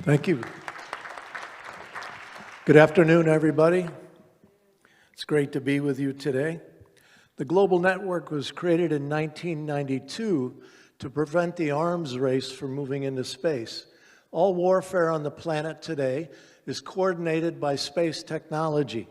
Thank you. Good afternoon, everybody. It's great to be with you today. The Global Network was created in 1992 to prevent the arms race from moving into space. All warfare on the planet today is coordinated by space technology.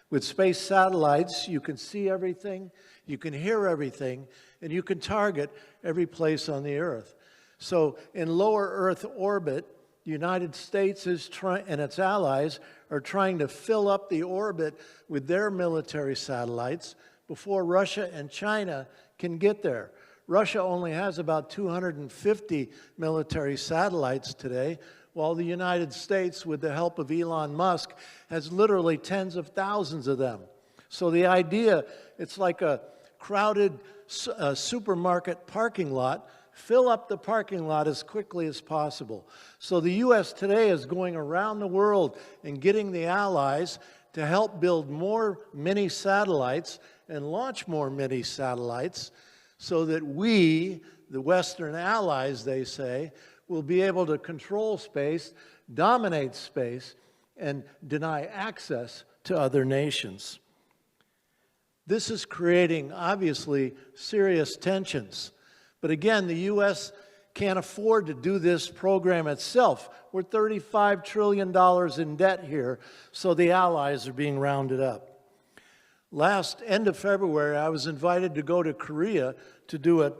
With space satellites, you can see everything, you can hear everything, and you can target every place on the Earth. So in lower Earth orbit, the United States and its allies are trying to fill up the orbit with their military satellites before Russia and China can get there. Russia only has about 250 military satellites today, while the United States, with the help of Elon Musk, has literally tens of thousands of them. So the idea, it's like a crowded supermarket parking lot. Fill up the parking lot as quickly as possible. So the U.S. today is going around the world and getting the allies to help build more mini satellites and launch more mini satellites so that we, the Western allies, they say, will be able to control space, dominate space, and deny access to other nations. This is creating, obviously, serious tensions. But again, the U.S. can't afford to do this program itself. We're $35 trillion in debt here, so the allies are being rounded up. End of February, I was invited to go to Korea to do a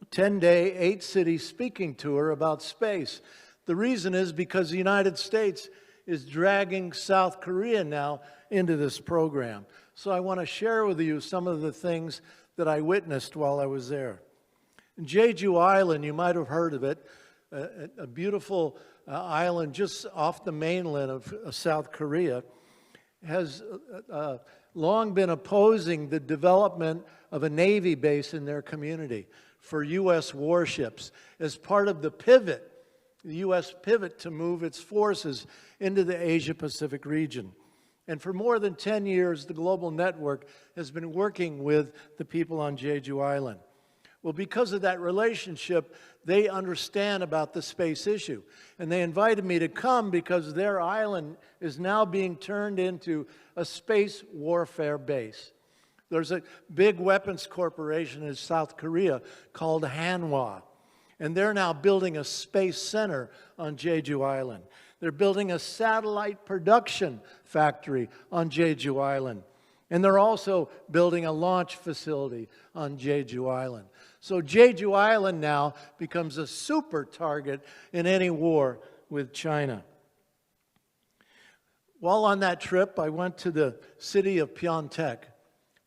10-day, 8-city speaking tour about space. The reason is because the United States is dragging South Korea now into this program. So I want to share with you some of the things that I witnessed while I was there. Jeju Island, you might have heard of it, a beautiful island just off the mainland of South Korea, has long been opposing the development of a Navy base in their community for U.S. warships as part of the pivot, the U.S. pivot to move its forces into the Asia-Pacific region. And for more than 10 years, the Global Network has been working with the people on Jeju Island. Well, because of that relationship, they understand about the space issue. And they invited me to come because their island is now being turned into a space warfare base. There's a big weapons corporation in South Korea called Hanwha. And they're now building a space center on Jeju Island. They're building a satellite production factory on Jeju Island. And they're also building a launch facility on Jeju Island. So Jeju Island now becomes a super target in any war with China. While on that trip, I went to the city of Pyeongtaek.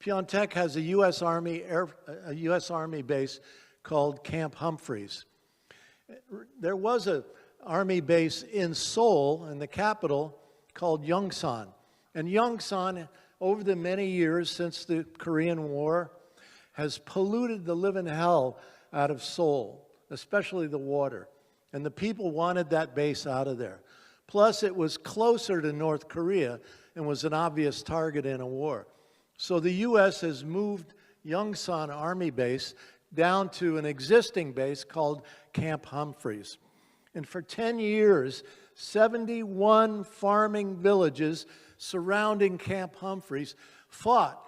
Pyeongtaek has a U.S. Army base called Camp Humphreys. There was an Army base in Seoul, in the capital, called Yongsan. And Yongsan, over the many years since the Korean War, has polluted the living hell out of Seoul, especially the water. And the people wanted that base out of there. Plus, it was closer to North Korea and was an obvious target in a war. So the U.S. has moved Yongsan Army Base down to an existing base called Camp Humphreys. And for 10 years, 71 farming villages surrounding Camp Humphreys fought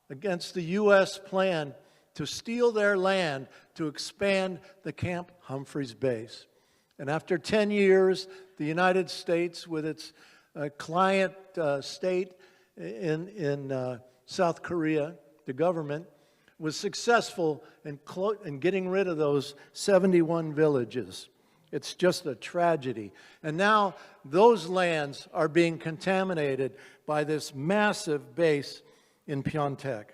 against the U.S. plan to steal their land to expand the Camp Humphreys base. And after 10 years, the United States, with its client state in South Korea, the government, was successful in getting rid of those 71 villages. It's just a tragedy. And now those lands are being contaminated by this massive base in Pyeongtaek.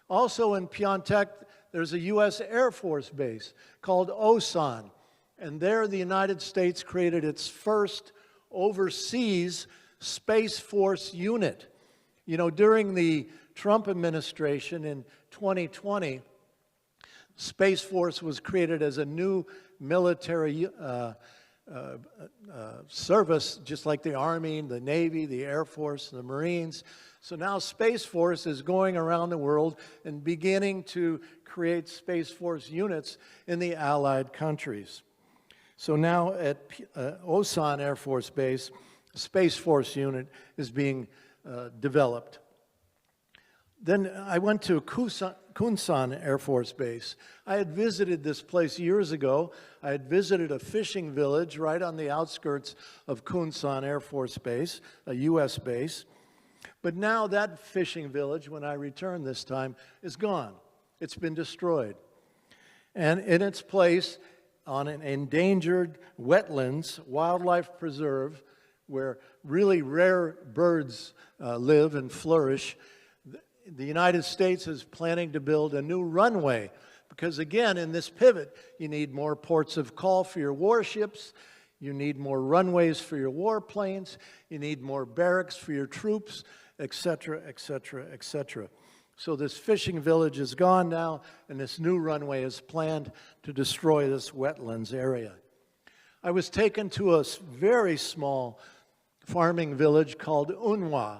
Also in Pyeongtaek, there's a U.S. Air Force base called Osan. And there the United States created its first overseas Space Force unit. You know, during the Trump administration in 2020, Space Force was created as a new military service, just like the Army, the Navy, the Air Force, the Marines. So now Space Force is going around the world and beginning to create Space Force units in the allied countries. So now at Osan Air Force Base, a Space Force unit is being developed. Then I went to Kunsan Air Force Base. I had visited this place years ago. I had visited a fishing village right on the outskirts of Kunsan Air Force Base, a U.S. base. But now that fishing village, when I returned this time, is gone. It's been destroyed. And in its place, on an endangered wetlands, wildlife preserve, where really rare birds live and flourish, the United States is planning to build a new runway. Because again, in this pivot, you need more ports of call for your warships, you need more runways for your warplanes, you need more barracks for your troops, etc., etc., etc. So this fishing village is gone now, and this new runway is planned to destroy this wetlands area. I was taken to a very small farming village called Unwa.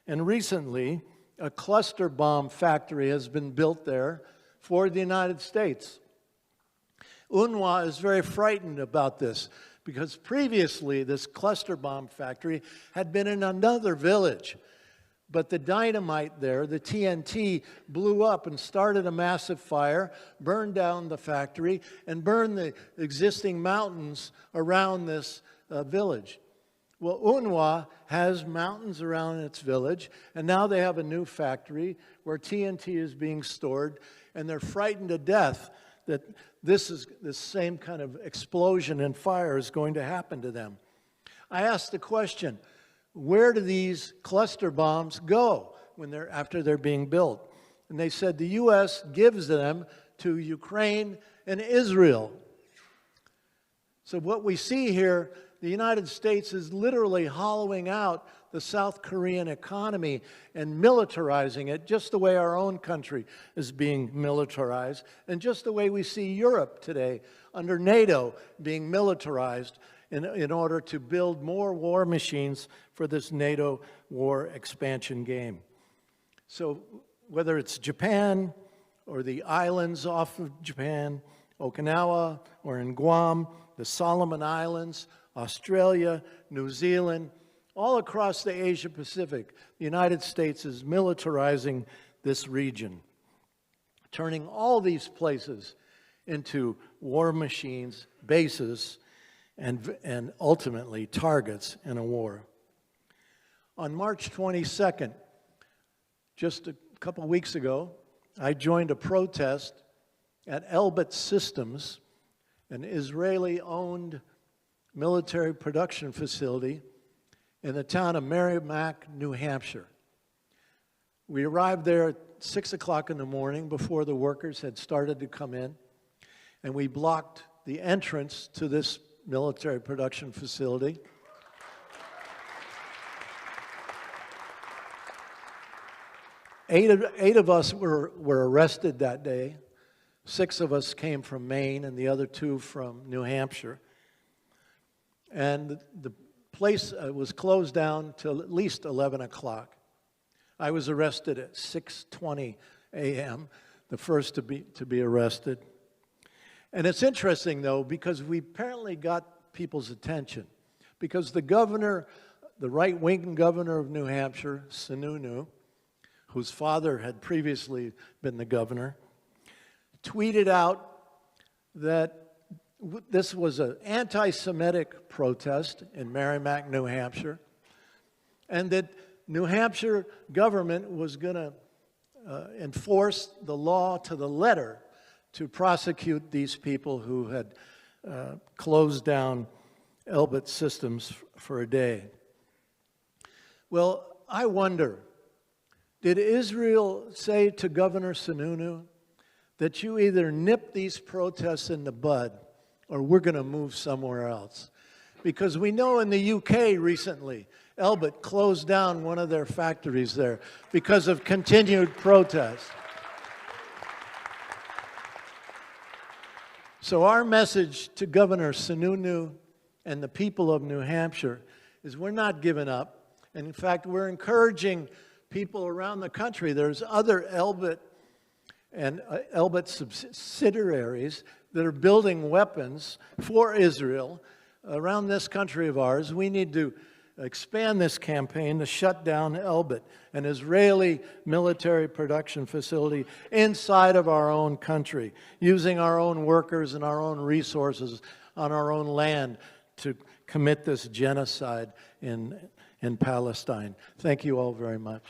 And recently, a cluster bomb factory has been built there for the United States. Unwa is very frightened about this because previously this cluster bomb factory had been in another village. But the dynamite there, the TNT, blew up and started a massive fire, burned down the factory, and burned the existing mountains around this village. Well, Unwa has mountains around its village, and now they have a new factory where TNT is being stored, and they're frightened to death that this same kind of explosion and fire is going to happen to them. I asked the question, where do these cluster bombs go after they're being built? And they said the U.S. gives them to Ukraine and Israel. So what we see here, the United States is literally hollowing out the South Korean economy and militarizing it just the way our own country is being militarized, and just the way we see Europe today under NATO being militarized in order to build more war machines for this NATO war expansion game. So whether it's Japan or the islands off of Japan, Okinawa, or in Guam, the Solomon Islands, Australia, New Zealand, all across the Asia Pacific, the United States is militarizing this region, turning all these places into war machines, bases, and ultimately targets in a war. On March 22nd, just a couple of weeks ago, I joined a protest at Elbit Systems, an Israeli-owned military production facility in the town of Merrimack, New Hampshire. We arrived there at 6 o'clock in the morning before the workers had started to come in, and we blocked the entrance to this military production facility. Eight of us were arrested that day. 6 of us came from Maine and the other 2 from New Hampshire. And the place was closed down till at least 11 o'clock. I was arrested at 6:20 a.m., the first to be arrested. And it's interesting, though, because we apparently got people's attention. Because the governor, the right-wing governor of New Hampshire, Sununu, whose father had previously been the governor, tweeted out that this was an anti-Semitic protest in Merrimack, New Hampshire, and that New Hampshire government was going to enforce the law to the letter to prosecute these people who had closed down Elbit Systems for a day. Well, I wonder, did Israel say to Governor Sununu that you either nip these protests in the bud or we're going to move somewhere else? Because we know in the UK recently, Elbit closed down one of their factories there because of continued protests. So our message to Governor Sununu and the people of New Hampshire is we're not giving up. And in fact, we're encouraging people around the country. There's other Elbit and Elbit subsidiaries that are building weapons for Israel around this country of ours. We need to expand this campaign to shut down Elbit, an Israeli military production facility inside of our own country, using our own workers and our own resources on our own land to commit this genocide in Palestine. Thank you all very much.